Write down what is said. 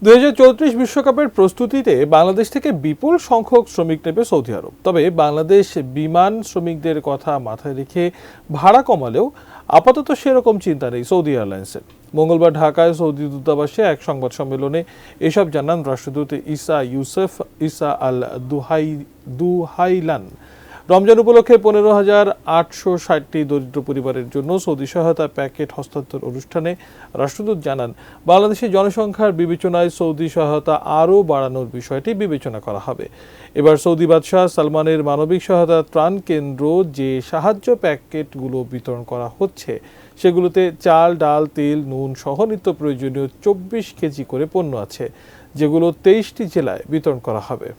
2034 বিশ্বকাপের প্রস্তুতিতে বাংলাদেশ থেকে বিপুল সংখ্যক শ্রমিক নেবে সৌদি আরব। তবে বাংলাদেশ বিমান শ্রমিকদের কথা মাথায় রেখে ভাড়া কমালেও আপাতত সেরকম চিন্তা নেই সৌদি এয়ারলাইন্সের। মঙ্গলবার ঢাকায় সৌদি দূতাবাসে এক সংবাদ সম্মেলনে এসব জানান রাষ্ট্রদূত ইসা আল দুহাইলান। রমজান উপলক্ষে 15,860টি দরিদ্র পরিবারের জন্য সৌদি সহায়তা প্যাকেট হস্তান্তর অনুষ্ঠানে রাষ্ট্রদূত জানান, বাংলাদেশের জনসংখ্যার বিবেচনায় সৌদি সহায়তা আরও বাড়ানোর বিষয়টি বিবেচনা করা হবে। এবার সৌদি বাদশাহ সালমানের মানবিক সহায়তা ত্রাণ কেন্দ্র যে সাহায্য প্যাকেটগুলো বিতরণ করা হচ্ছে সেগুলোতে চাল, ডাল, তেল, নুন সহ নিত্য প্রয়োজনীয় 24 কেজি করে পণ্য আছে, যেগুলো 23টি জেলায় বিতরণ করা হবে।